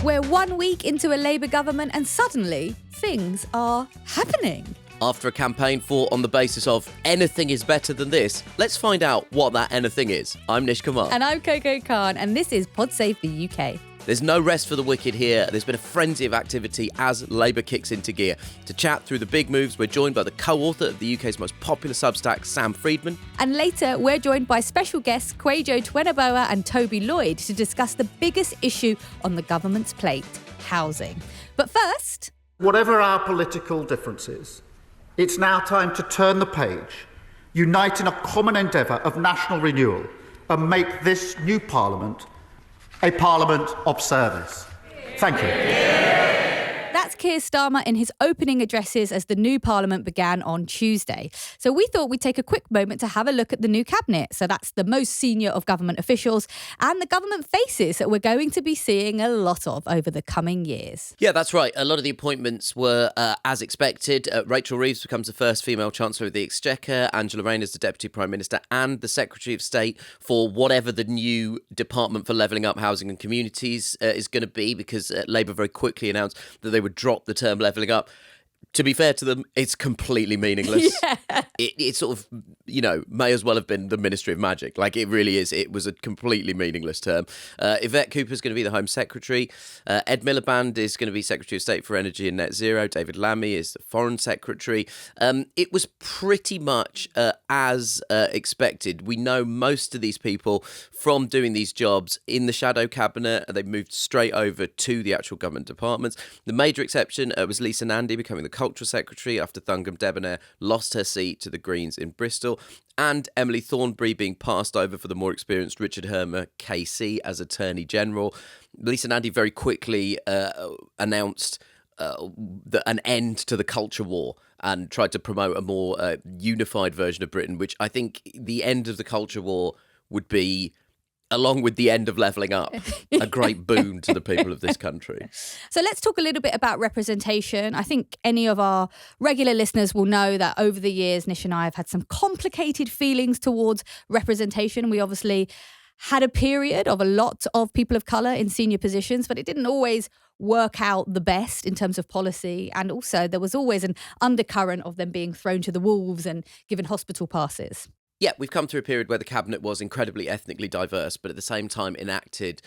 We're 1 week into a Labour government and suddenly things are happening. After a campaign fought on the basis of anything is better than this, let's find out what that anything is. I'm Nish Kumar. And I'm Coco Khan, and this is Pod Save the UK. There's no rest for the wicked here. There's been a frenzy of activity as Labour kicks into gear. To chat through the big moves, we're joined by the co-author of the UK's most popular Substack, Sam Freedman. And later, we're joined by special guests Kwajo Tweneboa and Toby Lloyd to discuss the biggest issue on the government's plate, housing. But first... Whatever our political differences, it's now time to turn the page, unite in a common endeavour of national renewal, and make this new Parliament a Parliament of service. Thank you. That's Keir Starmer in his opening addresses as the new Parliament began on Tuesday. So we thought we'd take a quick moment to have a look at the new cabinet. So that's the most senior of government officials and the government faces that we're going to be seeing a lot of over the coming years. Yeah, that's right. A lot of the appointments were as expected. Rachel Reeves becomes the first female Chancellor of the Exchequer. Angela Rayner's the Deputy Prime Minister and the Secretary of State for whatever the new Department for Levelling Up Housing and Communities is going to be, because Labour very quickly announced that they would drop the term levelling up. To be fair to them, it's completely meaningless. Yeah. It sort of, may as well have been the Ministry of Magic. Like, it really is. It was a completely meaningless term. Yvette Cooper's going to be the Home Secretary. Ed Miliband is going to be Secretary of State for Energy and Net Zero. David Lammy is the Foreign Secretary. It was pretty much as expected. We know most of these people from doing these jobs in the shadow cabinet. They've moved straight over to the actual government departments. The major exception was Lisa Nandy becoming the Culture Secretary after Thungam Debonair lost her seat to the Greens in Bristol, and Emily Thornberry being passed over for the more experienced Richard Hermer KC as Attorney General. Lisa Nandy very quickly announced an end to the culture war and tried to promote a more unified version of Britain, which I think the end of the culture war would be, along with the end of levelling up, a great boon to the people of this country. So let's talk a little bit about representation. I think any of our regular listeners will know that over the years, Nish and I have had some complicated feelings towards representation. We obviously had a period of a lot of people of colour in senior positions, but it didn't always work out the best in terms of policy. And also there was always an undercurrent of them being thrown to the wolves and given hospital passes. Yeah, we've come through a period where the cabinet was incredibly ethnically diverse, but at the same time enacted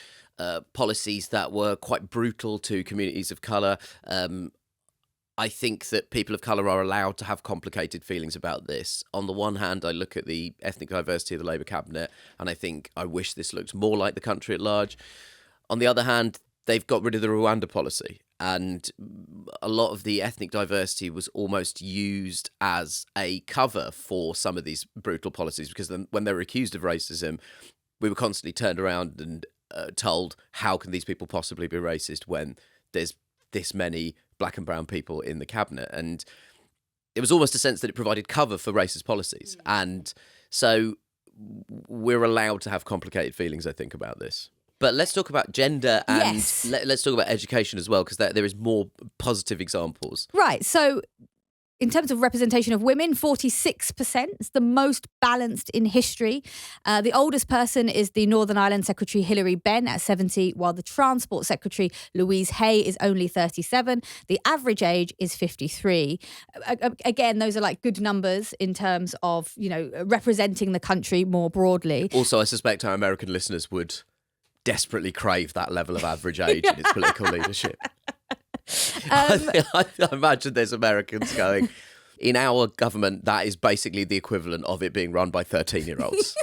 policies that were quite brutal to communities of colour. I think that people of colour are allowed to have complicated feelings about this. On the one hand, I look at the ethnic diversity of the Labour cabinet and I think I wish this looked more like the country at large. On the other hand, they've got rid of the Rwanda policy, and a lot of the ethnic diversity was almost used as a cover for some of these brutal policies, because then when they were accused of racism, we were constantly turned around and told, how can these people possibly be racist when there's this many black and brown people in the cabinet? And it was almost a sense that it provided cover for racist policies. And so we're allowed to have complicated feelings, I think, about this. But let's talk about gender and Yes. let's talk about education as well, because there is more positive examples. Right. So in terms of representation of women, 46% is the most balanced in history. The oldest person is the Northern Ireland Secretary Hilary Benn at 70, while the Transport Secretary Louise Hay is only 37. The average age is 53. Again, those are like good numbers in terms of, representing the country more broadly. Also, I suspect our American listeners would desperately crave that level of average age in its political leadership. I imagine there's Americans going, in our government, that is basically the equivalent of it being run by 13-year-olds.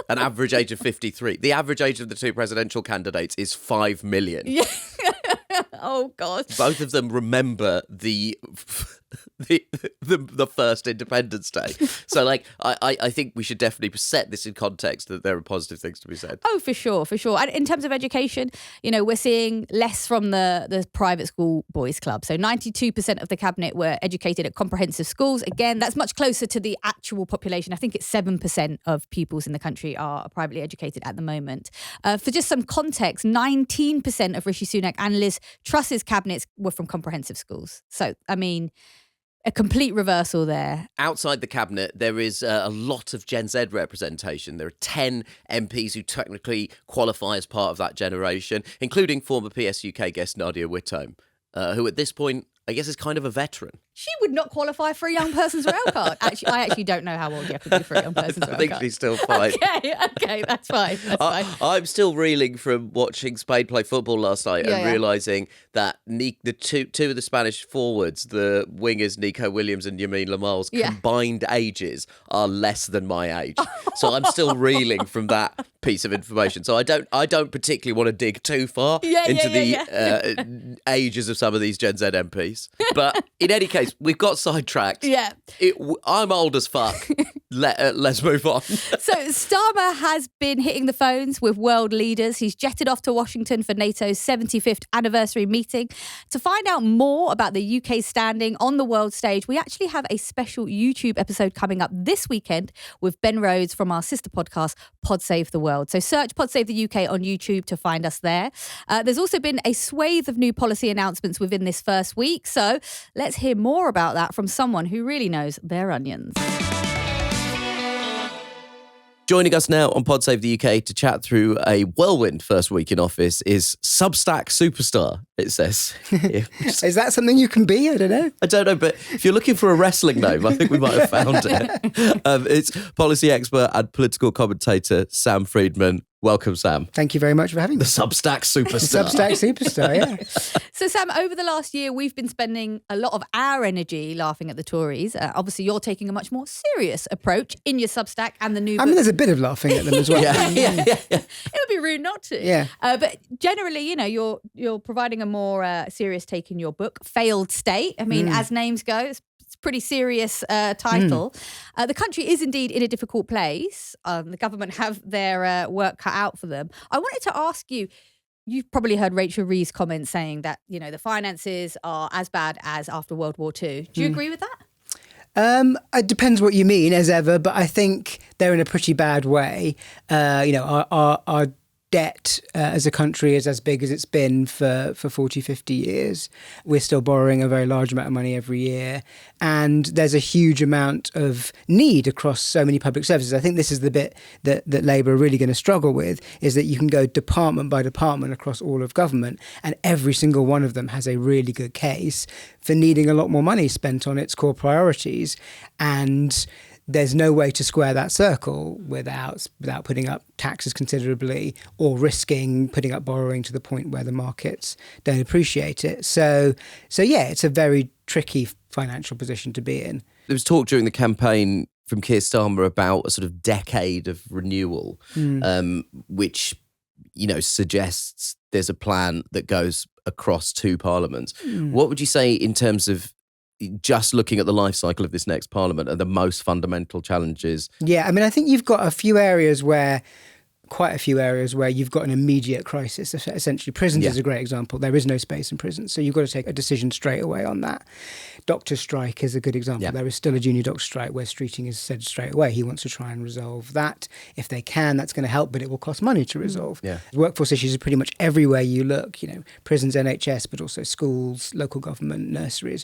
An average age of 53. The average age of the two presidential candidates is 5 million. Yeah. Oh, God. Both of them remember the first Independence Day. So, I think we should definitely set this in context that there are positive things to be said. Oh, for sure, for sure. And in terms of education, we're seeing less from the private school boys club. So 92% of the cabinet were educated at comprehensive schools. Again, that's much closer to the actual population. I think it's 7% of pupils in the country are privately educated at the moment. For just some context, 19% of Rishi Sunak and Liz Truss's cabinets were from comprehensive schools. So, I mean, a complete reversal there. Outside the cabinet, there is a lot of Gen Z representation. There are 10 MPs who technically qualify as part of that generation, including former PSUK guest Nadia Whittome, who at this point, I guess, is kind of a veteran. She would not qualify for a young person's rail card. Actually, I actually don't know how old you have to be for a young person's rail card. I think she's still fine. Okay, that's fine. I'm still reeling from watching Spain play football last night and realising that the two of the Spanish forwards, the wingers Nico Williams and Yamin Lamal's combined ages are less than my age. So I'm still reeling from that piece of information. So I don't particularly want to dig too far into the ages of some of these Gen Z MPs. But in any case, we've got sidetracked. Yeah. I'm old as fuck. Let's move on. So Starmer has been hitting the phones with world leaders. He's jetted off to Washington for NATO's 75th anniversary meeting. To find out more about the UK's standing on the world stage, we actually have a special YouTube episode coming up this weekend with Ben Rhodes from our sister podcast, Pod Save the World. So search Pod Save the UK on YouTube to find us there. There's also been a swathe of new policy announcements within this first week. So let's hear more about that from someone who really knows their onions. Joining us now on Pod Save the UK to chat through a whirlwind first week in office is Substack superstar, it says. Is that something you can be? I don't know. I don't know, but if you're looking for a wrestling name, I think we might have found it. It's policy expert and political commentator Sam Freedman. Welcome, Sam. Thank you very much for having me. The Substack superstar. Substack superstar, yeah. So, Sam, over the last year, we've been spending a lot of our energy laughing at the Tories. Obviously, you're taking a much more serious approach in your Substack and the new book. I mean, there's a bit of laughing at them as well. Yeah. It would be rude not to. Yeah. But generally, you're providing a more serious take in your book, Failed State. I mean, as names go, it's a pretty serious title. The country is indeed in a difficult place. The government have their work cut out for them. I wanted to ask you, you've probably heard Rachel Reeves' comments saying that, the finances are as bad as after World War II. Do you agree with that? It depends what you mean, as ever, but I think they're in a pretty bad way. Our debt as a country is as big as it's been for 40, 50 years. We're still borrowing a very large amount of money every year. And there's a huge amount of need across so many public services. I think this is the bit that Labour are really going to struggle with, is that you can go department by department across all of government, and every single one of them has a really good case for needing a lot more money spent on its core priorities. And there's no way to square that circle without putting up taxes considerably or risking putting up borrowing to the point where the markets don't appreciate it. So yeah, it's a very tricky financial position to be in. There was talk during the campaign from Keir Starmer about a sort of decade of renewal, which, suggests there's a plan that goes across two parliaments. What would you say in terms of just looking at the life cycle of this next parliament are the most fundamental challenges? Yeah, I mean, I think you've got quite a few areas where you've got an immediate crisis. Essentially, prisons is a great example. There is no space in prisons, so you've got to take a decision straight away on that. Doctor strike is a good example. There is still a junior doctor strike where Streeting has said straight away he wants to try and resolve that. If they can, that's going to help, but it will cost money to resolve. Workforce issues are pretty much everywhere you look, prisons, NHS, but also schools, local government, nurseries,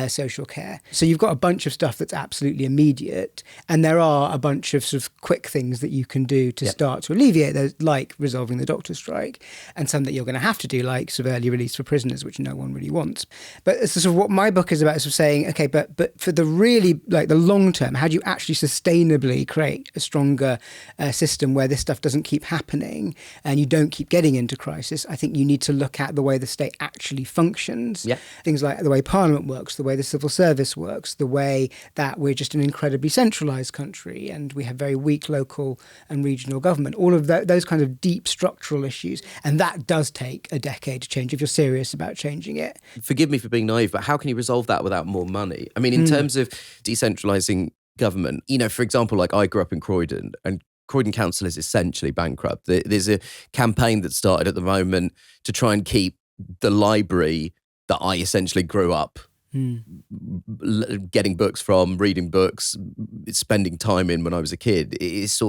social care. So you've got a bunch of stuff that's absolutely immediate, and there are a bunch of sort of quick things that you can do to start to alleviate those, like resolving the doctor strike, and some that you're going to have to do, like sort of early release for prisoners, which no one really wants. But it's sort of what my book is about, is sort of saying, okay, but for the really, like the long term, how do you actually sustainably create a stronger system where this stuff doesn't keep happening and you don't keep getting into crisis? I think you need to look at the way the state actually functions. Things like the way Parliament works, the way the civil service works, the way that we're just an incredibly centralised country and we have very weak local and regional government. All of those kinds of deep structural issues. And that does take a decade to change if you're serious about changing it. Forgive me for being naive, but how can you resolve that without more money? I mean, in terms of decentralising government, for example, like I grew up in Croydon, and Croydon Council is essentially bankrupt. There's a campaign that started at the moment to try and keep the library that I essentially grew up getting books from, reading books, spending time in when I was a kid, is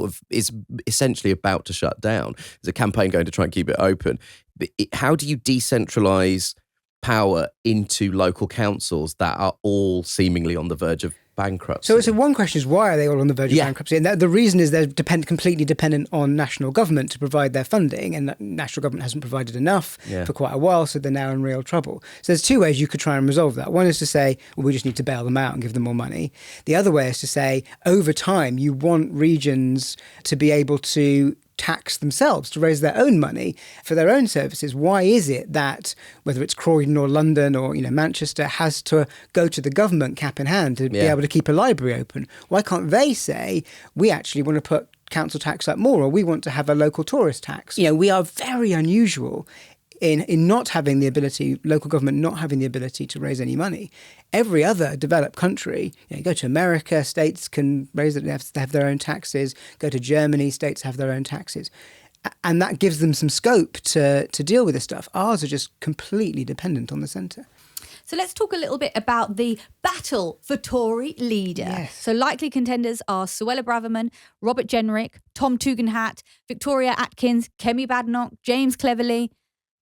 essentially about to shut down. There's a campaign going to try and keep it open. But how do you decentralise power into local councils that are all seemingly on the verge of bankruptcy. So one question is, why are they all on the verge of bankruptcy? And the reason is they're completely dependent on national government to provide their funding, and national government hasn't provided enough for quite a while, so they're now in real trouble. So there's two ways you could try and resolve that. One is to say, well, we just need to bail them out and give them more money. The other way is to say, over time, you want regions to be able to tax themselves, to raise their own money for their own services. Why is it that, whether it's Croydon or London or Manchester, has to go to the government cap in hand to be able to keep a library open? Why can't they say, we actually want to put council tax up more, or we want to have a local tourist tax? We are very unusual in not having the ability, local government not having the ability to raise any money. Every other developed country, you go to America, states can raise it, they have their own taxes. Go to Germany, states have their own taxes. And that gives them some scope to deal with this stuff. Ours are just completely dependent on the centre. So let's talk a little bit about the battle for Tory leader. Yes. So likely contenders are Suella Braverman, Robert Jenrick, Tom Tugendhat, Victoria Atkins, Kemi Badenoch, James Cleverly.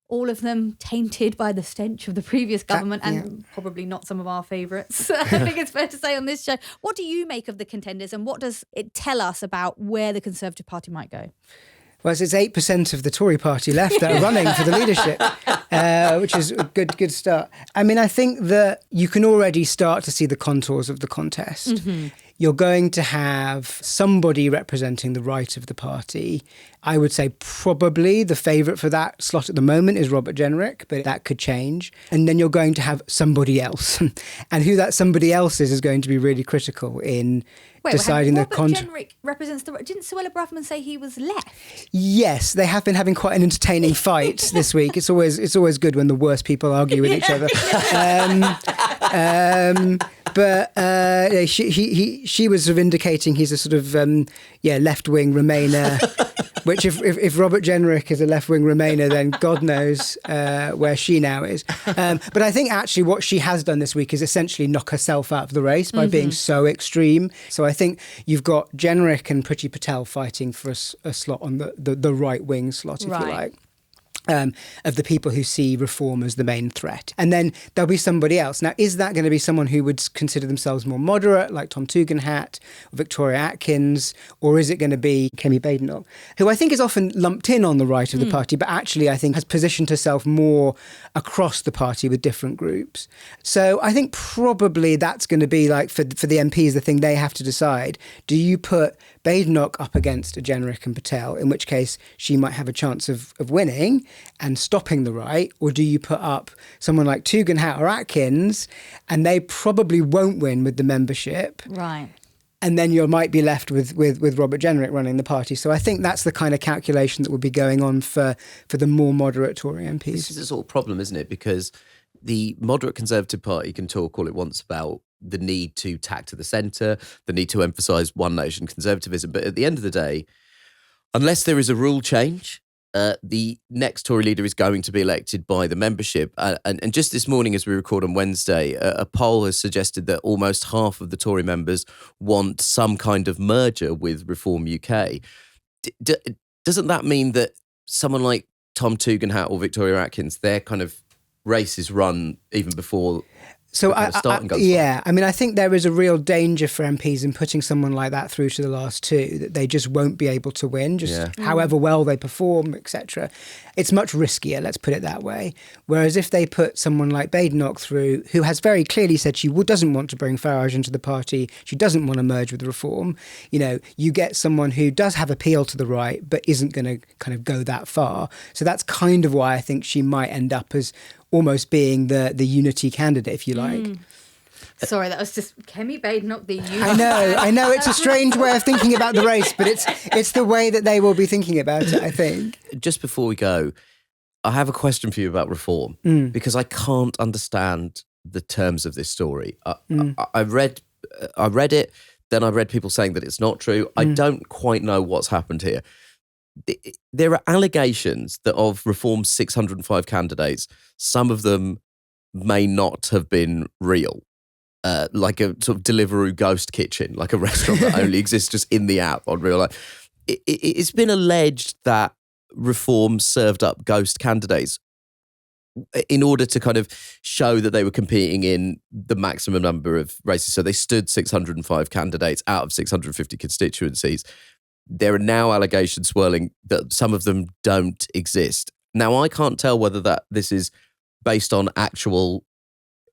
All of them tainted by the stench of the previous government and probably not some of our favourites. I think it's fair to say on this show. What do you make of the contenders, and what does it tell us about where the Conservative Party might go? Well, it's 8% of the Tory party left that are running for the leadership, which is a good start. I mean, I think that you can already start to see the contours of the contest. Mm-hmm. You're going to have somebody representing the right of the party. I would say probably the favourite for that slot at the moment is Robert Jenrick, but that could change. And then you're going to have somebody else. And who that somebody else is going to be really critical in deciding the contour. Robert Jenrick represents the... Didn't Suella Braverman say he was left? Yes, they have been having quite an entertaining fight this week. It's always good when the worst people argue with each other. But she was sort of indicating he's a sort of left-wing Remainer, which if Robert Jenrick is a left-wing Remainer, then God knows where she now is. But I think actually what she has done this week is essentially knock herself out of the race by being so extreme. So I think you've got Jenrick and Priti Patel fighting for a slot on the right-wing slot, if you like. Of the people who see reform as the main threat. And then there'll be somebody else. Now, is that going to be someone who would consider themselves more moderate, like Tom Tugendhat or Victoria Atkins, or is it going to be Kemi Badenoch, who I think is often lumped in on the right of the party, but actually I think has positioned herself more across the party with different groups. So I think probably that's going to be like, for the MPs, the thing they have to decide. Do you put Badenoch up against a Jenrick and Patel, in which case she might have a chance of winning and stopping the right, or do you put up someone like Tugendhat or Atkins and they probably won't win with the membership? Right. And then you might be left with Robert Jenrick running the party. So I think that's the kind of calculation that will be going on for the more moderate Tory MPs. This is a sort of problem, isn't it? Because the moderate Conservative Party can talk all it wants about the need to tack to the centre, the need to emphasise one nation conservatism. But at the end of the day, unless there is a rule change, the next Tory leader is going to be elected by the membership. And just this morning, as we record on Wednesday, a poll has suggested that almost half of the Tory members want some kind of merger with Reform UK. Doesn't that mean that someone like Tom Tugendhat or Victoria Atkins, their kind of race is run even before... So I mean, I think there is a real danger for MPs in putting someone like that through to the last two, that they just won't be able to win, however well they perform, etc. It's much riskier, let's put it that way. Whereas if they put someone like Badenoch through, who has very clearly said she doesn't want to bring Farage into the party, she doesn't want to merge with Reform, you get someone who does have appeal to the right, but isn't going to kind of go that far. So that's kind of why I think she might end up as almost being the unity candidate, if you like. Sorry, that was just Kemi Badenoch, the unity. I know. It's a strange way of thinking about the race, but it's the way that they will be thinking about it, I think. Just before we go, I have a question for you about Reform, because I can't understand the terms of this story. I read it, then I read people saying that it's not true. I don't quite know what's happened here. There are allegations that of Reform's 605 candidates, some of them may not have been real, like a sort of Deliveroo ghost kitchen, like a restaurant that only exists just in the app on real life. It's been alleged that Reform served up ghost candidates. in order to kind of show that they were competing in the maximum number of races. So they stood 605 candidates out of 650 constituencies. There are now allegations swirling that some of them don't exist. Now, I can't tell whether this is based on actual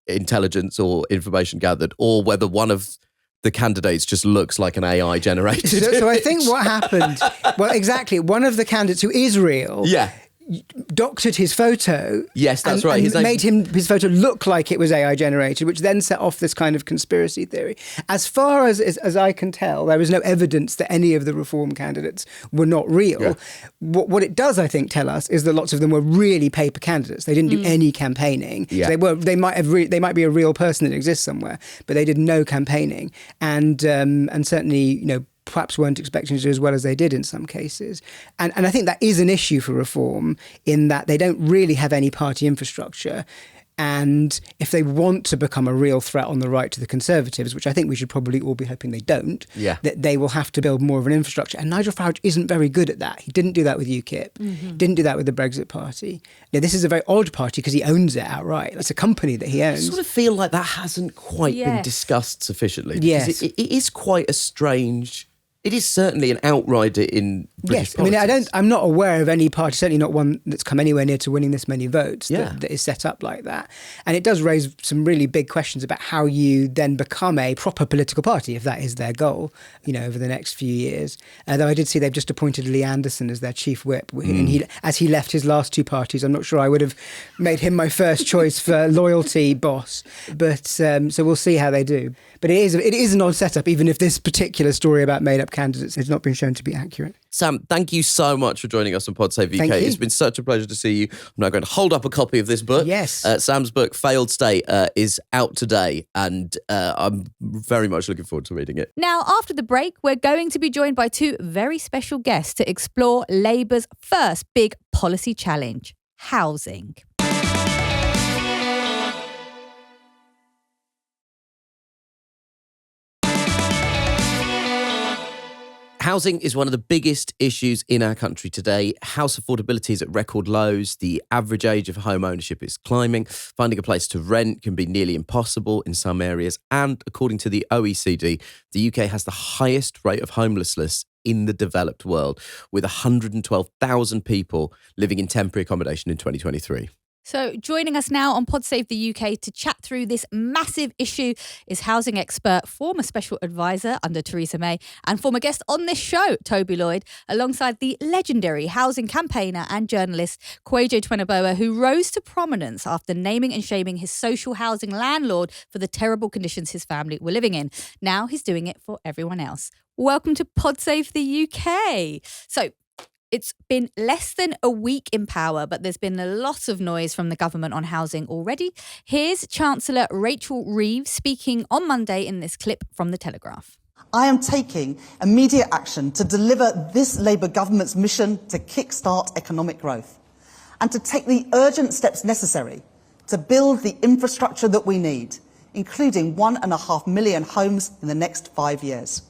intelligence or information gathered, or whether one of the candidates just looks like an AI generated. So I think what happened, well, exactly, one of the candidates who is real, doctored his photo. Yes, that's right. And made his photo look like it was AI generated, which then set off this kind of conspiracy theory. As far as I can tell, there is no evidence that any of the Reform candidates were not real. Yeah. What it does, I think, tell us is that lots of them were really paper candidates. They didn't do any campaigning. Yeah. They might be a real person that exists somewhere, but they did no campaigning, and certainly, perhaps weren't expecting to do as well as they did in some cases. And I think that is an issue for Reform, in that they don't really have any party infrastructure. And if they want to become a real threat on the right to the Conservatives, which I think we should probably all be hoping they don't, that they will have to build more of an infrastructure. And Nigel Farage isn't very good at that. He didn't do that with UKIP, didn't do that with the Brexit Party. Now, this is a very odd party because he owns it outright. It's a company that he owns. I sort of feel like that hasn't quite been discussed sufficiently. Yes. It is quite a strange... It is certainly an outrider in British politics. I mean, I'm not aware of any party, certainly not one that's come anywhere near to winning this many votes, that is set up like that. And it does raise some really big questions about how you then become a proper political party, if that is their goal, over the next few years. Though I did see they've just appointed Lee Anderson as their chief whip. And as he left his last two parties, I'm not sure I would have made him my first choice for loyalty boss. But so we'll see how they do. But it is an odd setup, even if this particular story about made-up candidates has not been shown to be accurate. Sam, thank you so much for joining us on Pod Save UK. It's been such a pleasure to see you. I'm now going to hold up a copy of this book. Yes. Sam's book, Failed State, is out today, and I'm very much looking forward to reading it. Now, after the break, we're going to be joined by two very special guests to explore Labour's first big policy challenge, housing. Housing is one of the biggest issues in our country today. House affordability is at record lows. The average age of home ownership is climbing. Finding a place to rent can be nearly impossible in some areas. And according to the OECD, the UK has the highest rate of homelessness in the developed world, with 112,000 people living in temporary accommodation in 2023. So joining us now on Pod Save the UK to chat through this massive issue is housing expert, former special advisor under Theresa May, and former guest on this show, Toby Lloyd, alongside the legendary housing campaigner and journalist Kwajo Tweneboa, who rose to prominence after naming and shaming his social housing landlord for the terrible conditions his family were living in. Now he's doing it for everyone else. Welcome to Pod Save the UK. So, it's been less than a week in power, but there's been a lot of noise from the government on housing already. Here's Chancellor Rachel Reeves speaking on Monday in this clip from The Telegraph. I am taking immediate action to deliver this Labour government's mission to kickstart economic growth and to take the urgent steps necessary to build the infrastructure that we need, including 1.5 million homes in the next 5 years.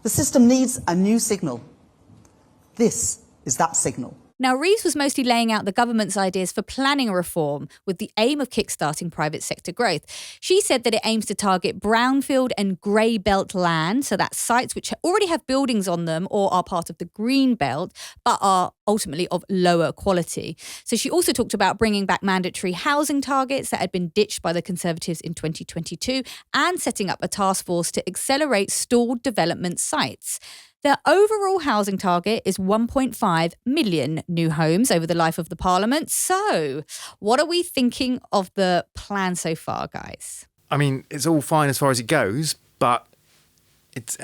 The system needs a new signal. This is that signal. Now, Reeves was mostly laying out the government's ideas for planning a reform with the aim of kickstarting private sector growth. She said that it aims to target brownfield and grey belt land, so that's sites which already have buildings on them or are part of the green belt, but are ultimately of lower quality. So she also talked about bringing back mandatory housing targets that had been ditched by the Conservatives in 2022 and setting up a task force to accelerate stalled development sites. Their overall housing target is 1.5 million new homes over the life of the Parliament. So, what are we thinking of the plan so far, guys? I mean, it's all fine as far as it goes, but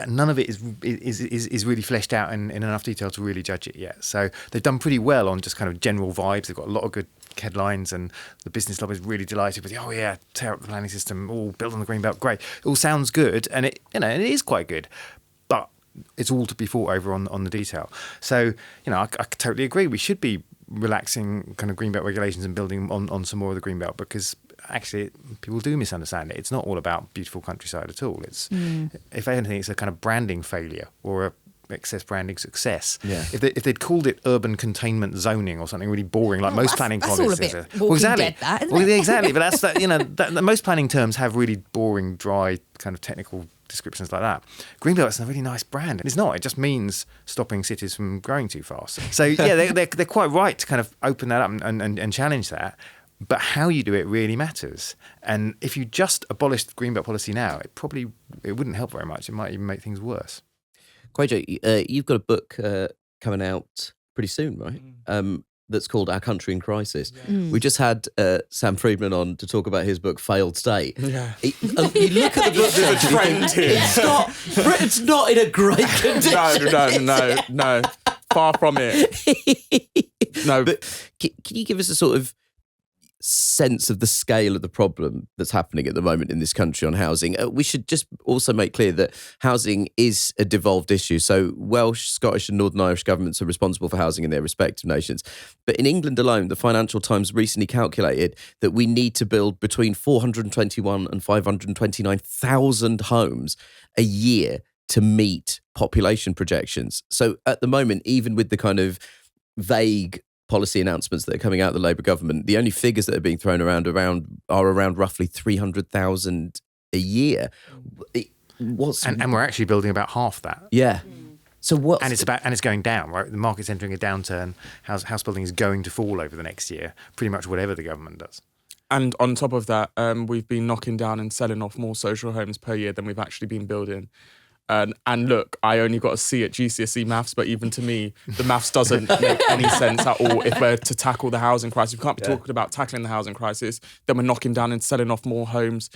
none of it is really fleshed out in enough detail to really judge it yet. So they've done pretty well on just kind of general vibes. They've got a lot of good headlines, and the business lobby is really delighted with, oh yeah, tear up the planning system, all build on the green belt, great. It all sounds good, and it is quite good, but it's all to be fought over on the detail. So, I totally agree. We should be relaxing kind of greenbelt regulations and building on some more of the greenbelt, because actually people do misunderstand it. It's not all about beautiful countryside at all. It's if anything, it's a kind of branding failure or excess branding success. Yeah. If they'd called it urban containment zoning or something really boring, like most planning that's policies. all a bit Walking Dead, that, isn't it? Exactly. But that's that, most planning terms have really boring, dry kind of technical descriptions like that. Greenbelt's a really nice brand. It's not. It just means stopping cities from growing too fast. So yeah, they're quite right to kind of open that up and challenge that. But how you do it really matters. And if you just abolished the Greenbelt policy now, it wouldn't help very much. It might even make things worse. Kwajo, you've got a book coming out pretty soon, right? That's called Our Country in Crisis. Yeah. We just had Sam Freedman on to talk about his book, Failed State. Yeah. You look at the book, there's a trend here. Britain's not in a great condition. No. Far from it. No. But can you give us a sort of sense of the scale of the problem that's happening at the moment in this country on housing? We should just also make clear that housing is a devolved issue. So Welsh, Scottish and Northern Irish governments are responsible for housing in their respective nations. But in England alone, the Financial Times recently calculated that we need to build between 421 and 529,000 homes a year to meet population projections. So at the moment, even with the kind of vague policy announcements that are coming out of the Labour government, the only figures that are being thrown around are around roughly 300,000 a year. And we're actually building about half that. Yeah. So what? And it's going down, right? The market's entering a downturn. House building is going to fall over the next year, pretty much whatever the government does. And on top of that, we've been knocking down and selling off more social homes per year than we've actually been building. And look, I only got a C at GCSE maths, but even to me, the maths doesn't make any sense at all if we're to tackle the housing crisis. We can't be talking about tackling the housing crisis, then we're knocking down and selling off more homes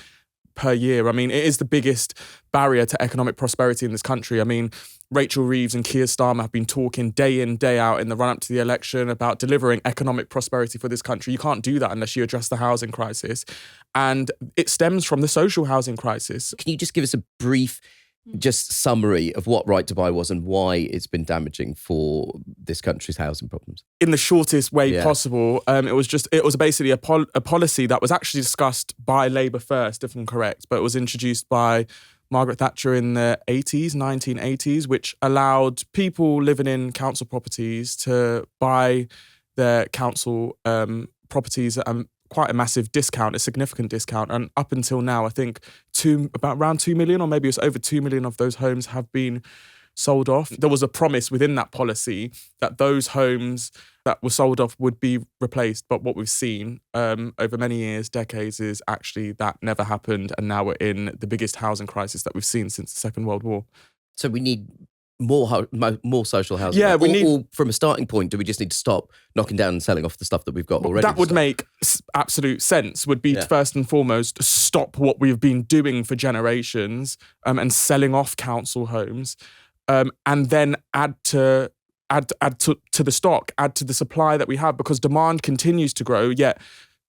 per year. I mean, it is the biggest barrier to economic prosperity in this country. I mean, Rachel Reeves and Keir Starmer have been talking day in, day out in the run-up to the election about delivering economic prosperity for this country. You can't do that unless you address the housing crisis. And it stems from the social housing crisis. Can you just give us a brief just summary of what Right to Buy was and why it's been damaging for this country's housing problems? In the shortest way possible, it was basically a policy that was actually discussed by Labour first, if I'm correct, but it was introduced by Margaret Thatcher in the 1980s, which allowed people living in council properties to buy their council properties at quite a massive discount, a significant discount. And up until now, I think around 2 million, or maybe it's over 2 million of those homes have been sold off. There was a promise within that policy that those homes that were sold off would be replaced. But what we've seen over many years, decades, is actually that never happened. And now we're in the biggest housing crisis that we've seen since the Second World War. So we need more social housing. Yeah, or from a starting point, do we just need to stop knocking down and selling off the stuff that we've got already? That would make absolute sense, would be first and foremost, stop what we've been doing for generations and selling off council homes, and then add to the stock, add to the supply that we have, because demand continues to grow, yet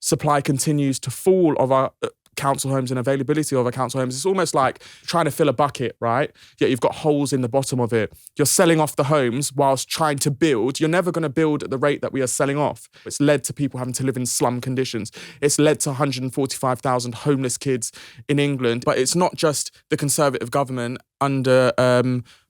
supply continues to fall of our council homes and availability of our council homes. It's almost like trying to fill a bucket, right? Yet you've got holes in the bottom of it. You're selling off the homes whilst trying to build. You're never going to build at the rate that we are selling off. It's led to people having to live in slum conditions. It's led to 145,000 homeless kids in England. But it's not just the Conservative government under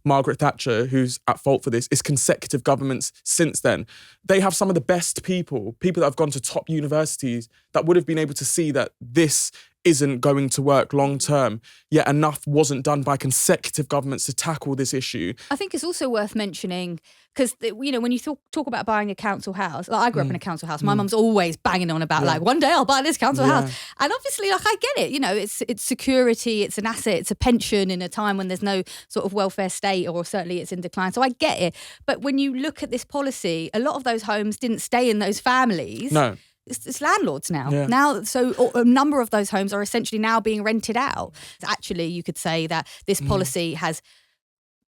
Margaret Thatcher who's at fault for this. It's consecutive governments since then. They have some of the best people that have gone to top universities that would have been able to see that this isn't going to work long term, yet enough wasn't done by consecutive governments to tackle this issue. I think it's also worth mentioning, because when you talk about buying a council house, like I grew up in a council house, my mum's always banging on about like, one day I'll buy this council house. And obviously, like, I get it, it's security, it's an asset, it's a pension in a time when there's no sort of welfare state, or certainly it's in decline. So I get it. But when you look at this policy, a lot of those homes didn't stay in those families. No. It's landlords now. So a number of those homes are essentially now being rented out. Actually, you could say that this policy has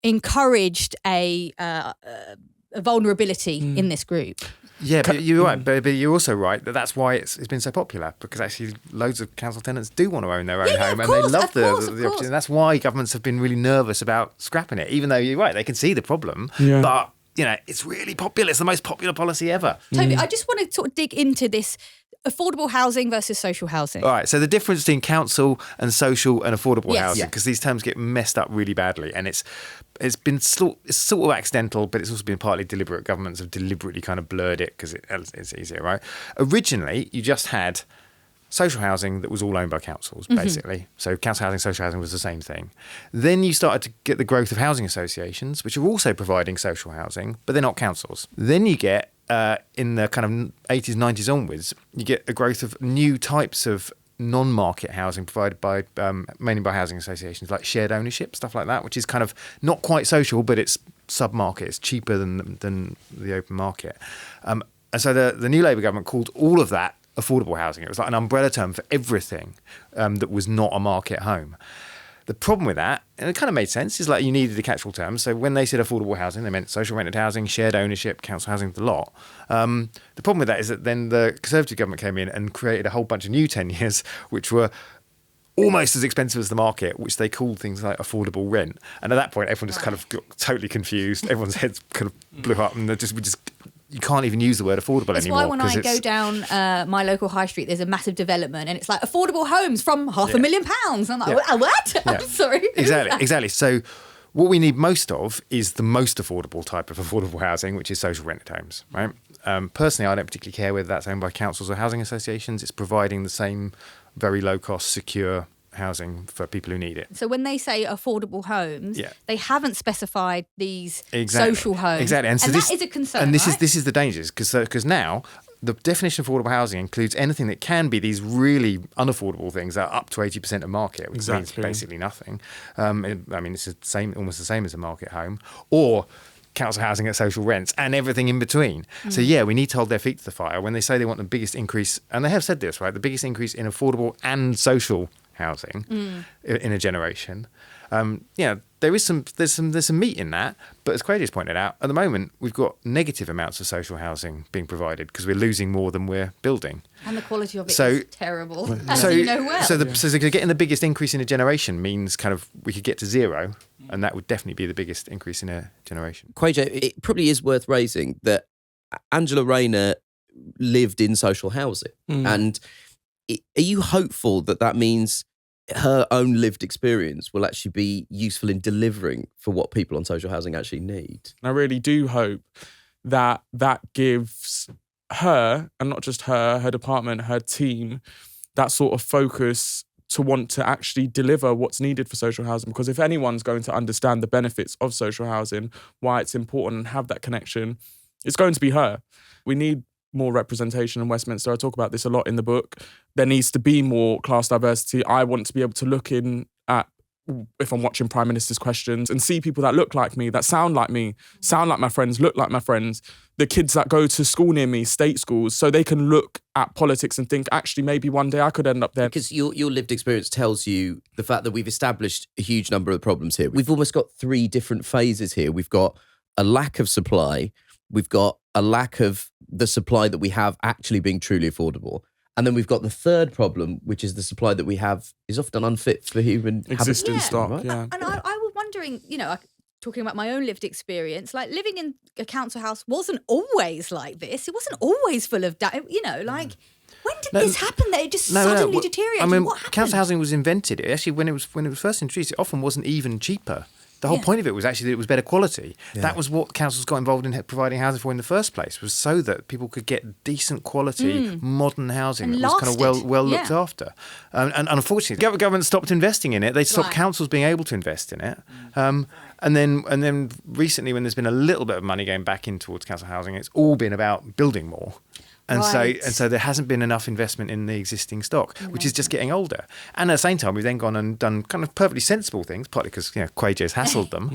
encouraged a vulnerability in this group. Yeah, but you're right. But you're also right that's why it's been so popular, because actually loads of council tenants do want to own their own home, and they love the opportunity. And that's why governments have been really nervous about scrapping it, even though you're right, they can see the problem. Yeah. But it's really popular. It's the most popular policy ever. Toby, I just want to sort of dig into this affordable housing versus social housing. All right, so the difference between council and social and affordable housing, because these terms get messed up really badly, and it's it's sort of accidental, but it's also been partly deliberate. Governments have deliberately kind of blurred it because it's easier, right? Originally, you just had social housing that was all owned by councils, basically. So council housing, social housing was the same thing. Then you started to get the growth of housing associations, which are also providing social housing, but they're not councils. Then you get, in the kind of 80s, 90s onwards, you get a growth of new types of non-market housing provided by mainly by housing associations, like shared ownership, stuff like that, which is kind of not quite social, but it's sub-market. It's cheaper than the open market. And so the new Labour government called all of that affordable housing. It was like an umbrella term for everything that was not a market home. The problem with that, and it kind of made sense, is like you needed a catch-all term. So when they said affordable housing, they meant social rented housing, shared ownership, council housing, the lot. The problem with that is that then the Conservative government came in and created a whole bunch of new tenures, which were almost as expensive as the market, which they called things like affordable rent. And at that point, everyone just kind of got totally confused. Everyone's heads kind of blew up, and you can't even use the word affordable anymore. It's why when I go down my local high street, there's a massive development and it's like affordable homes from £500,000. I'm like, what? I'm sorry. Exactly. So what we need most of is the most affordable type of affordable housing, which is social rented homes, right? Personally, I don't particularly care whether that's owned by councils or housing associations. It's providing the same very low cost, secure housing for people who need it. So when they say affordable homes, they haven't specified these social homes. Exactly. And so that is a concern, and this right? is the dangers, because now the definition of affordable housing includes anything that can be these really unaffordable things that are up to 80% of market, which means basically nothing. I mean, it's almost the same as a market home, or council housing at social rents, and everything in between. So we need to hold their feet to the fire when they say they want the biggest increase, and they have said this, right? The biggest increase in affordable and social housing in a generation. There's some meat in that, but as Kwajo's pointed out, at the moment we've got negative amounts of social housing being provided because we're losing more than we're building, and the quality of it is terrible. So getting the biggest increase in a generation means kind of we could get to zero, and that would definitely be the biggest increase in a generation. Kwajo, it probably is worth raising that Angela Rayner lived in social housing, and are you hopeful that means her own lived experience will actually be useful in delivering for what people on social housing actually need? I really do hope that gives her, and not just her department, her team, that sort of focus to want to actually deliver what's needed for social housing. Because if anyone's going to understand the benefits of social housing, why it's important and have that connection, it's going to be her. We need more representation in Westminster. I talk about this a lot in the book. There needs to be more class diversity. I want to be able to look in at, if I'm watching Prime Minister's Questions, and see people that look like me, that sound like me, sound like my friends, look like my friends, the kids that go to school near me, state schools, so they can look at politics and think, actually, maybe one day I could end up there. Because your lived experience tells you the fact that we've established a huge number of problems here. We've almost got three different phases here. We've got a lack of supply, we've got a lack of the supply that we have actually being truly affordable. And then we've got the third problem, which is the supply that we have is often unfit for human existing stock. Right? And I was wondering, talking about my own lived experience, like living in a council house wasn't always like this. It wasn't always full of, when did this happen that it just suddenly deteriorated? I mean, what happened? council housing was invented. Actually, when it was first introduced, it often wasn't even cheaper. The whole point of it was actually that it was better quality. Yeah. That was what councils got involved in providing housing for in the first place, was so that people could get decent quality, modern housing and that was kind of well looked after. And unfortunately, the government stopped investing in it. They stopped councils being able to invest in it. And then recently, when there's been a little bit of money going back in towards council housing, it's all been about building more. And so there hasn't been enough investment in the existing stock, which is just getting older. And at the same time, we've then gone and done kind of perfectly sensible things, partly because Kwajo's hassled them,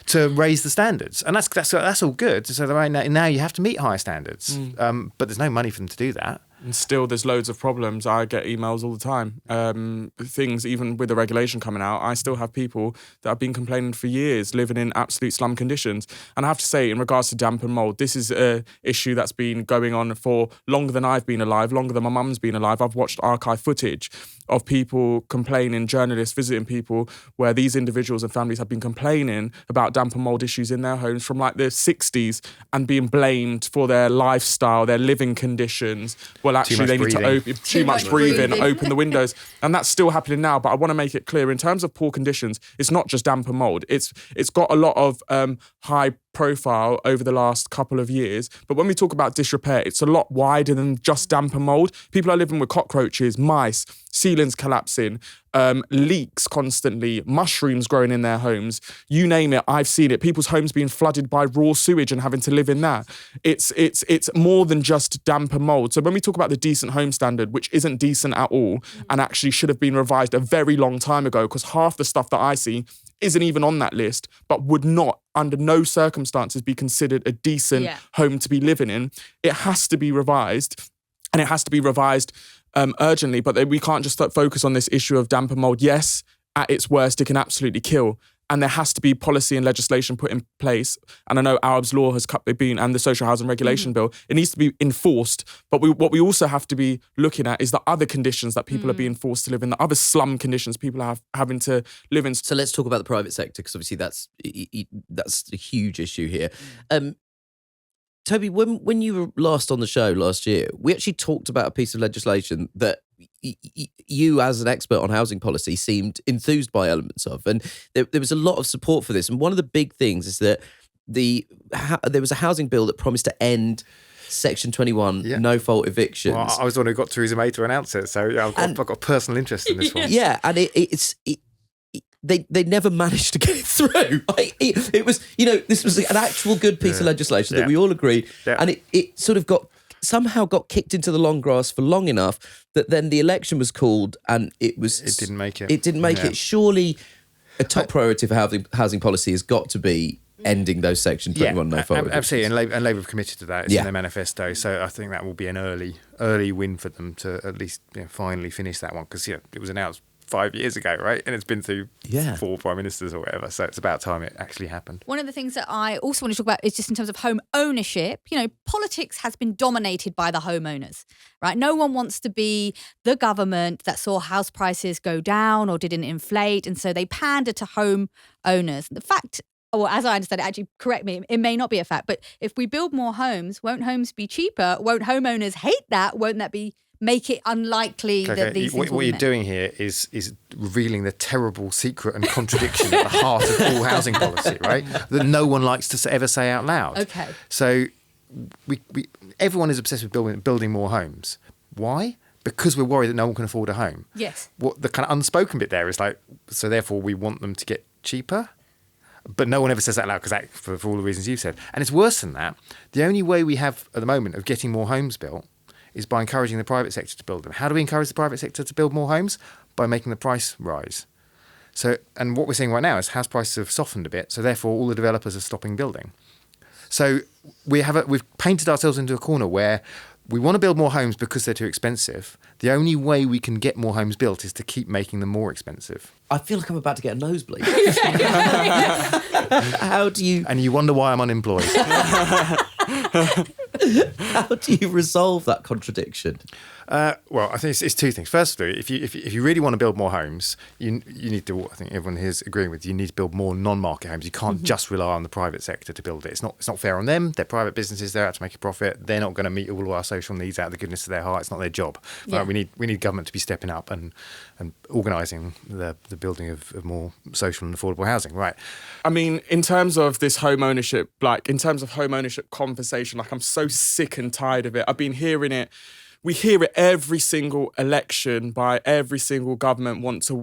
to raise the standards. And that's all good. So right now you have to meet higher standards, but there's no money for them to do that. And still, there's loads of problems. I get emails all the time. Things, even with the regulation coming out, I still have people that have been complaining for years, living in absolute slum conditions. And I have to say, in regards to damp and mould, this is an issue that's been going on for longer than I've been alive, longer than my mum's been alive. I've watched archive footage of people complaining, journalists visiting people, where these individuals and families have been complaining about damp and mould issues in their homes from like the 60s and being blamed for their lifestyle, their living conditions. Well, well, actually, they need to open too much breathing, open the windows. And that's still happening now. But I want to make it clear, in terms of poor conditions, it's not just damp and mold. It's got a lot of high profile over the last couple of years. But when we talk about disrepair, it's a lot wider than just damp and mold. People are living with cockroaches, mice, ceilings collapsing, leaks constantly, mushrooms growing in their homes. You name it, I've seen it. People's homes being flooded by raw sewage and having to live in that. It's more than just damp and mold. So when we talk about the decent home standard, which isn't decent at all, and actually should have been revised a very long time ago, because half the stuff that I see isn't even on that list, but would not, under no circumstances, be considered a decent home to be living in. It has to be revised, and it has to be revised urgently. But we can't just focus on this issue of damp and mold. Yes, at its worst, it can absolutely kill. And there has to be policy and legislation put in place. And I know Arab's Law has cut the bean, and the Social Housing Regulation Bill. It needs to be enforced. But what we also have to be looking at is the other conditions that people are being forced to live in, the other slum conditions people are having to live in. So let's talk about the private sector, because obviously that's a huge issue here. Toby, when you were last on the show last year, we actually talked about a piece of legislation that you, as an expert on housing policy, seemed enthused by elements of. And there was a lot of support for this. And one of the big things is that there was a housing bill that promised to end Section 21, no-fault evictions. Well, I was the one who got Theresa May to announce it, so I've got a personal interest in this one. Yeah, and they never managed to get it through. It was, this was an actual good piece of legislation that we all agreed, and it sort of somehow got kicked into the long grass for long enough that then the election was called and it didn't make it. It didn't make it. Surely a top priority for housing policy has got to be ending those Section 21 no-fault evictions. Absolutely, and Labour have committed to that. It's in their manifesto, so I think that will be an early win for them to at least finally finish that one, because it was announced 5 years ago, right? And it's been through 4 prime ministers or whatever. So it's about time it actually happened. One of the things that I also want to talk about is just in terms of home ownership. Politics has been dominated by the homeowners, right? No one wants to be the government that saw house prices go down or didn't inflate. And so they pander to home owners. The fact, or as I understand it, actually, correct me, it may not be a fact, but if we build more homes, won't homes be cheaper? Won't homeowners hate that? Won't that make it unlikely that these things will What you're doing here is revealing the terrible secret and contradiction at the heart of all housing policy, right? That no one likes to ever say out loud. Okay. So everyone is obsessed with building more homes. Why? Because we're worried that no one can afford a home. Yes. What the kind of unspoken bit there is so therefore we want them to get cheaper. But no one ever says that loud, because for all the reasons you've said. And it's worse than that. The only way we have at the moment of getting more homes built is by encouraging the private sector to build them. How do we encourage the private sector to build more homes? By making the price rise. So, and what we're seeing right now is house prices have softened a bit, so therefore all the developers are stopping building. So we've painted ourselves into a corner where we want to build more homes because they're too expensive. The only way we can get more homes built is to keep making them more expensive. I feel like I'm about to get a nosebleed. How do you... And you wonder why I'm unemployed. How do you resolve that contradiction? Well, I think it's two things. Firstly, if you really want to build more homes, you need to. I think everyone here is agreeing with you. need to build more non-market homes. You can't just rely on the private sector to build it. It's not fair on them. They're private businesses. They're out to make a profit. They're not going to meet all of our social needs out of the goodness of their heart. It's not their job. Yeah. We need government to be stepping up and organising the building of more social and affordable housing. Right. I mean, in terms of this home ownership, conversation, I'm so sick and tired of it. I've been hearing it. We hear it every single election by every single government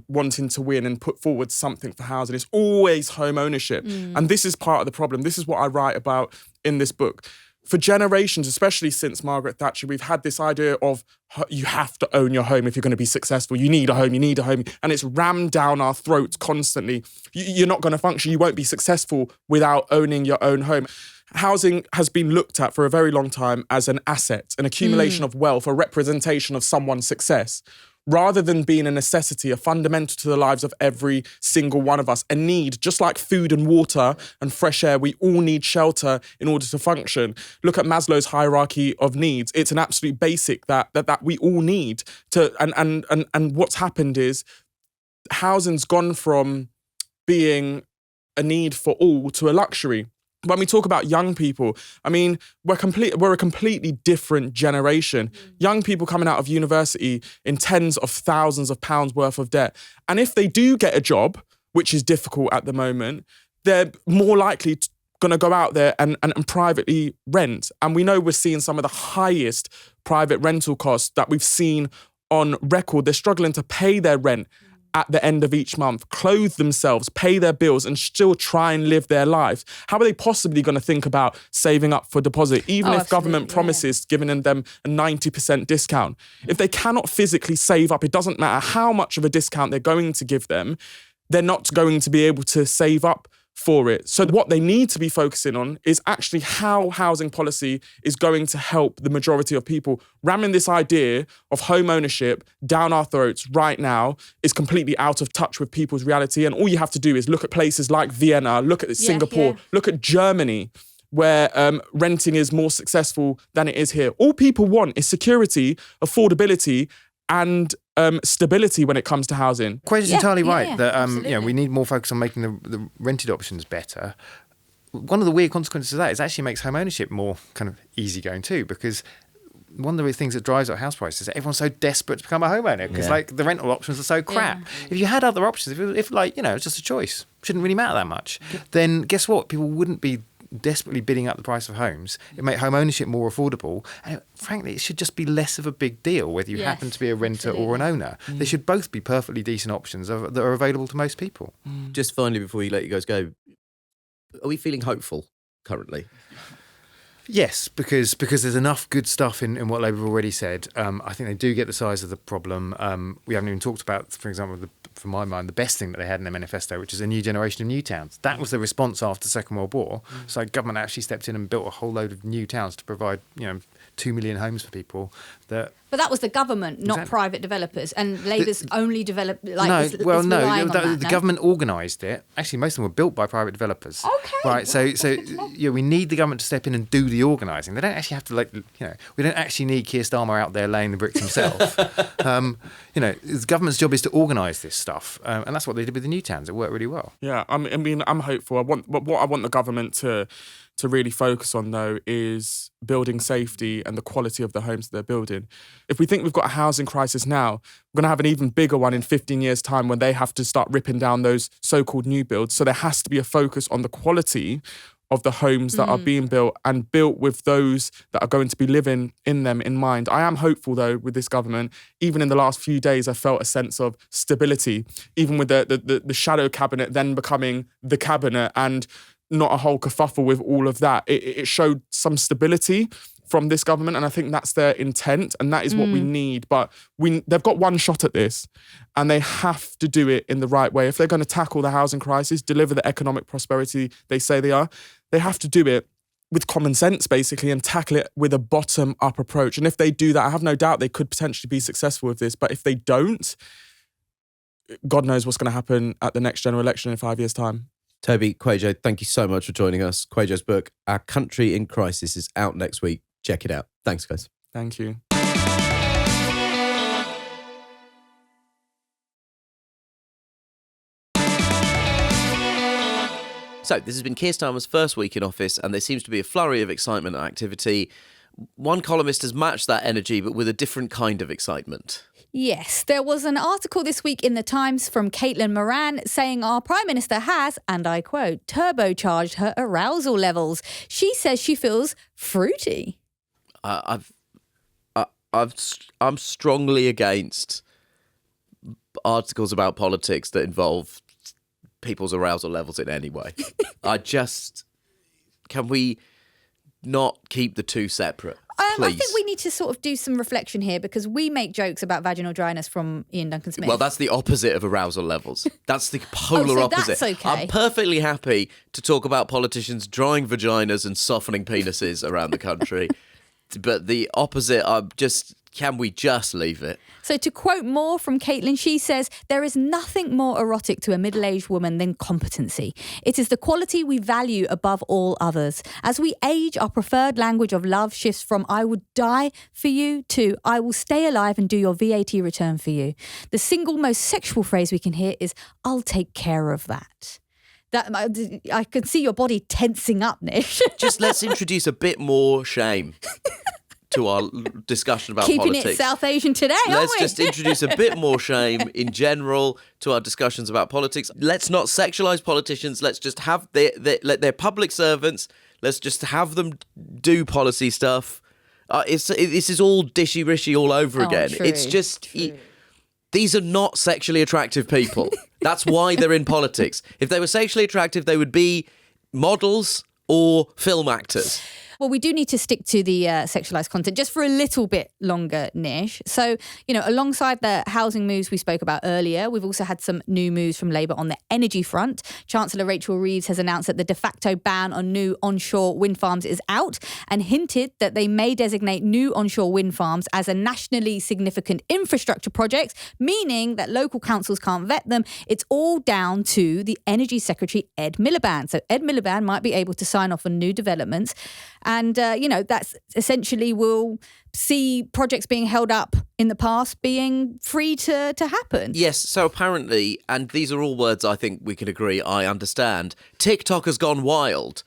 wanting to win and put forward something for housing. It's always home ownership. And this is part of the problem. This is what I write about in this book. For generations, especially since Margaret Thatcher, we've had this idea of you have to own your home if you're going to be successful. You need a home. And it's rammed down our throats constantly. You're not going to function. You won't be successful without owning your own home. Housing has been looked at for a very long time as an asset, an accumulation of wealth, a representation of someone's success, rather than being a necessity, a fundamental to the lives of every single one of us, a need, just like food and water and fresh air. We all need shelter in order to function. Look at Maslow's hierarchy of needs. It's an absolute basic that we all need to. And what's happened is housing's gone from being a need for all to a luxury. when we talk about young people, I mean, we're a completely different generation. Young people coming out of university in tens of thousands of pounds worth of debt. And if they do get a job, which is difficult at the moment, they're more likely going to go out there and privately rent. And we know we're seeing some of the highest private rental costs that we've seen on record. They're struggling to pay their rent at the end of each month, clothe themselves, pay their bills, and still try and live their lives. How are they possibly going to think about saving up for deposit, even if government promises giving them a 90% discount? If they cannot physically save up, it doesn't matter how much of a discount they're going to give them, they're not going to be able to save up for it. So what they need to be focusing on is actually how housing policy is going to help the majority of people. Ramming this idea of home ownership down our throats right now is completely out of touch with people's reality. And all you have to do is look at places like Vienna, look at Singapore, look at Germany, where renting is more successful than it is here. All people want is security, affordability, and stability when it comes to housing. Kwajo's entirely right that we need more focus on making the rented options better. One of the weird consequences of that is it actually makes home ownership more kind of easigoing too, because one of the things that drives up house prices is that everyone's so desperate to become a homeowner because like the rental options are so crap. If you had other options, if it's just a choice, shouldn't really matter that much, then guess what? People wouldn't be desperately bidding up the price of homes. It make home ownership more affordable, and frankly it should just be less of a big deal whether you happen to be a renter or an owner. They should both be perfectly decent options that are available to most people. Just finally, before we let you guys go, are we feeling hopeful currently? Yes, because there's enough good stuff in what Labour have already said. I think they do get the size of the problem. We haven't even talked about, for example, from my mind, the best thing that they had in their manifesto, which is a new generation of new towns. That was the response after the Second World War. So government actually stepped in and built a whole load of new towns to provide 2 million homes for people. But that was the government, not private developers. And Labour's only developed the government organised it. Actually, most of them were built by private developers. Okay. Right. So we need the government to step in and do the organising. They don't actually have to we don't actually need Keir Starmer out there laying the bricks himself. The government's job is to organise this stuff, and that's what they did with the new towns. It worked really well. Yeah, I'm hopeful. What I want the government to really focus on, though, is building safety and the quality of the homes that they're building. If we think we've got a housing crisis now, we're going to have an even bigger one in 15 years' time when they have to start ripping down those so-called new builds. So there has to be a focus on the quality of the homes that are being built and built with those that are going to be living in them in mind. I am hopeful, though, with this government. Even in the last few days, I felt a sense of stability, even with the shadow cabinet then becoming the cabinet and not a whole kerfuffle with all of that. It showed some stability from this government, and I think that's their intent, and that is what we need. But they've got one shot at this, and they have to do it in the right way. If they're going to tackle the housing crisis, deliver the economic prosperity they say they are, they have to do it with common sense, basically, and tackle it with a bottom-up approach. And if they do that, I have no doubt they could potentially be successful with this. But if they don't, God knows what's going to happen at the next general election in 5 years' time. Toby, Kwajo, thank you so much for joining us. Kwajo's book, Our Country in Crisis, is out next week. Check it out. Thanks, guys. Thank you. So, this has been Keir Starmer's first week in office, and there seems to be a flurry of excitement and activity. One columnist has matched that energy, but with a different kind of excitement. Yes, there was an article this week in The Times from Caitlin Moran saying our Prime Minister has, and I quote, turbocharged her arousal levels. She says she feels fruity. I'm strongly against articles about politics that involve people's arousal levels in any way. Can we not keep the two separate? Please. I think we need to sort of do some reflection here because we make jokes about vaginal dryness from Ian Duncan Smith. Well, that's the opposite of arousal levels. That's the polar opposite. That's okay. I'm perfectly happy to talk about politicians drying vaginas and softening penises around the country. But the opposite, can we just leave it? So to quote more from Caitlin, she says, there is nothing more erotic to a middle-aged woman than competency. It is the quality we value above all others. As we age, our preferred language of love shifts from I would die for you to I will stay alive and do your VAT return for you. The single most sexual phrase we can hear is I'll take care of that. I can see your body tensing up, Nish. Just let's introduce a bit more shame to our discussion about Keeping politics. it South Asian today, aren't Let's we? just introduce a bit more shame in general to our discussions about politics. Let's not sexualise politicians. Let's just have they're public servants. Let's just have them do policy stuff. This is all dishy-rishy all over again. True, it's just... These are not sexually attractive people. That's why they're in politics. If they were sexually attractive, they would be models or film actors. Well, we do need to stick to the sexualised content just for a little bit longer, Nish. So, alongside the housing moves we spoke about earlier, we've also had some new moves from Labour on the energy front. Chancellor Rachel Reeves has announced that the de facto ban on new onshore wind farms is out and hinted that they may designate new onshore wind farms as a nationally significant infrastructure project, meaning that local councils can't vet them. It's all down to the Energy Secretary, Ed Miliband. So Ed Miliband might be able to sign off on new developments. And, that's essentially will see projects being held up in the past being free to happen. Yes, so apparently, and these are all words I think we can agree I understand, TikTok has gone wild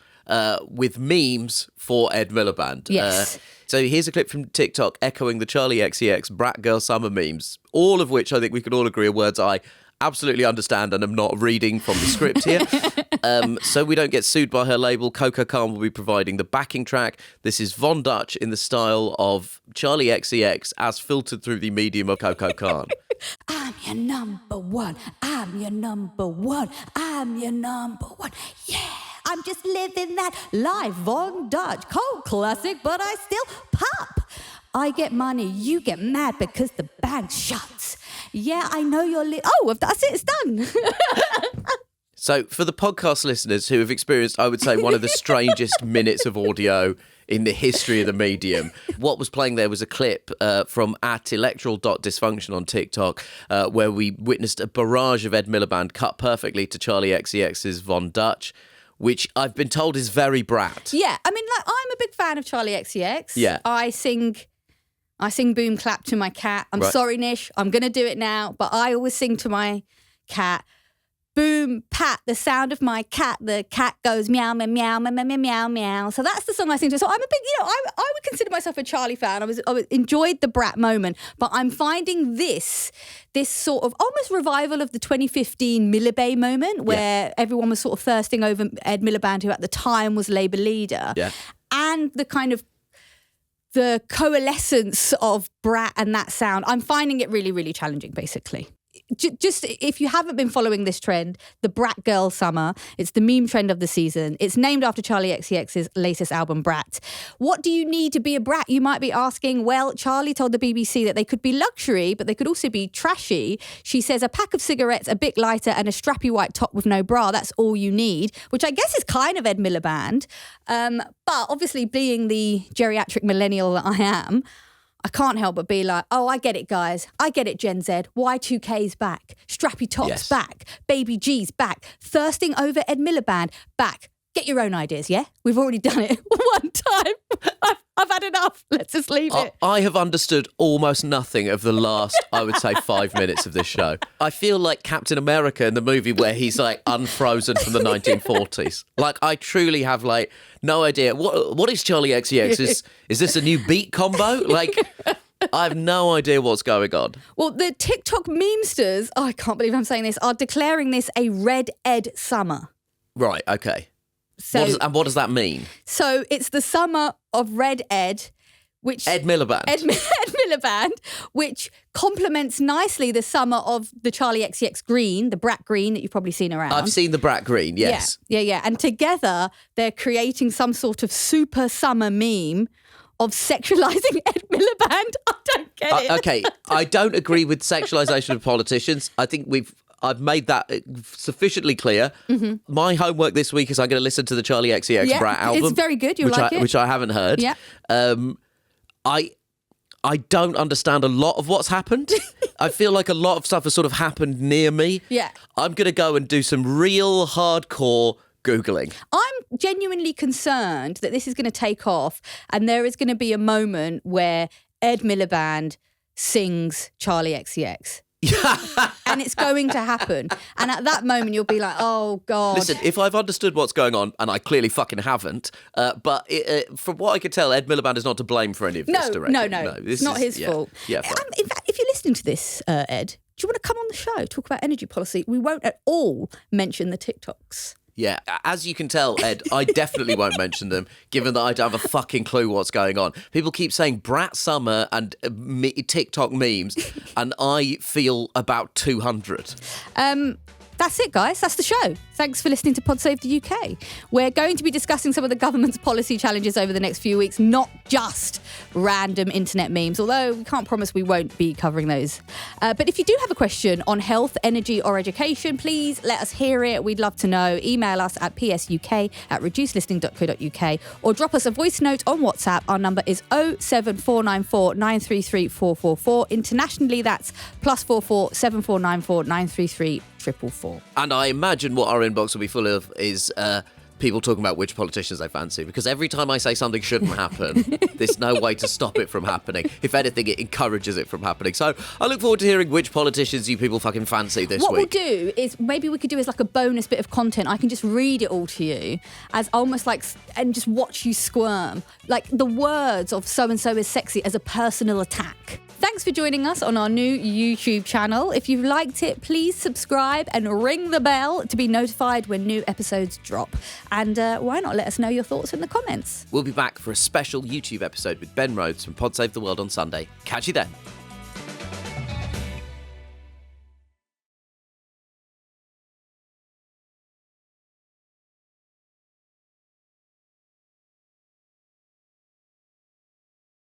with memes for Ed Miliband. Yes. So here's a clip from TikTok echoing the Charlie XCX Brat Girl Summer memes, all of which I think we can all agree are words I absolutely understand and I'm not reading from the script here. So we don't get sued by her label, Coco Khan will be providing the backing track. This is Von Dutch in the style of Charlie XCX as filtered through the medium of Coco Khan. I'm your number one. I'm your number one. I'm your number one. Yeah. I'm just living that life. Von Dutch. Cold classic, but I still pop. I get money, you get mad because the bank shuts. Yeah, I know you're that's it, it's done. So for the podcast listeners who have experienced, I would say, one of the strangest minutes of audio in the history of the medium, what was playing there was a clip from @electoral.dysfunction on TikTok where we witnessed a barrage of Ed Miliband cut perfectly to Charlie XCX's Von Dutch, which I've been told is very brat. Yeah, I mean, I'm a big fan of Charlie XCX. Yeah. I sing boom clap to my cat. I'm Right. sorry, Nish, I'm going to do it now, but I always sing to my cat. Boom, pat, the sound of my cat. The cat goes meow, meow, meow, meow, meow, meow, meow. So that's the song I sing to. So I'm a big, I would consider myself a Charlie fan. I enjoyed the brat moment, but I'm finding this sort of almost revival of the 2015 Miliband moment where everyone was sort of thirsting over Ed Miliband, who at the time was Labour leader. Yeah. And the kind of the coalescence of brat and that sound. I'm finding it really, really challenging, basically. Just if you haven't been following this trend, the Brat Girl Summer, it's the meme trend of the season. It's named after Charlie XCX's latest album, Brat. What do you need to be a brat? You might be asking. Well, Charlie told the BBC that they could be luxury, but they could also be trashy. She says a pack of cigarettes, a bit lighter, and a strappy white top with no bra. That's all you need, which I guess is kind of Ed Miliband. But obviously, being the geriatric millennial that I am, I can't help but be like, oh, I get it, guys. I get it, Gen Z. Y2K's back. Strappy Top's back. Baby G's back. Thirsting over Ed Miliband back. Get your own ideas, yeah? We've already done it one time. I've had enough. Let's just leave it. I have understood almost nothing of the last, I would say, 5 minutes of this show. I feel like Captain America in the movie where he's like unfrozen from the 1940s. Like I truly have like no idea. What is Charlie XCX? Is this a new beat combo? Like I have no idea what's going on. Well, the TikTok memesters, I can't believe I'm saying this, are declaring this a Red Ed summer. Right, okay. So, what does that mean? So it's the summer of Red Ed, which Ed Miliband. Ed Miliband, which complements nicely the summer of the Charlie XCX green, the Brat green that you've probably seen around. I've seen the Brat green, yes. Yeah. And together they're creating some sort of super summer meme of sexualising Ed Miliband. I don't get it. Okay, I don't agree with sexualisation of politicians. I think I've made that sufficiently clear. Mm-hmm. My homework this week is I'm going to listen to the Charlie XCX Brat album. It's very good. You'll like it. Which I haven't heard. Yeah. I don't understand a lot of what's happened. I feel like a lot of stuff has sort of happened near me. Yeah. I'm going to go and do some real hardcore Googling. I'm genuinely concerned that this is going to take off and there is going to be a moment where Ed Miliband sings Charlie XCX. And it's going to happen. And at that moment, you'll be like, oh, God. Listen, if I've understood what's going on, and I clearly fucking haven't, but from what I could tell, Ed Miliband is not to blame for any of this directly. No. It's not his fault. Yeah, fine. In fact, if you're listening to this, Ed, do you want to come on the show, talk about energy policy? We won't at all mention the TikToks. Yeah, as you can tell, Ed, I definitely won't mention them, given that I don't have a fucking clue what's going on. People keep saying Brat Summer and TikTok memes, and I feel about 200. That's it, guys. That's the show. Thanks for listening to Pod Save the UK. We're going to be discussing some of the government's policy challenges over the next few weeks, not just random internet memes, although we can't promise we won't be covering those. But if you do have a question on health, energy or education, please let us hear it. We'd love to know. Email us at psuk@reducedlistening.co.uk or drop us a voice note on WhatsApp. Our number is 07494 933 444. Internationally, that's +44 7494 933 444. And I imagine what our inbox will be full of is people talking about which politicians they fancy, because every time I say something shouldn't happen, there's no way to stop it from happening. If anything, it encourages it from happening. So I look forward to hearing which politicians you people fucking fancy this week. What we'll do is maybe we could do as like a bonus bit of content. I can just read it all to you as almost like, and just watch you squirm. Like the words of so-and-so is sexy as a personal attack. Thanks for joining us on our new YouTube channel. If you've liked it, please subscribe and ring the bell to be notified when new episodes drop. And why not let us know your thoughts in the comments? We'll be back for a special YouTube episode with Ben Rhodes from Pod Save the World on Sunday. Catch you then.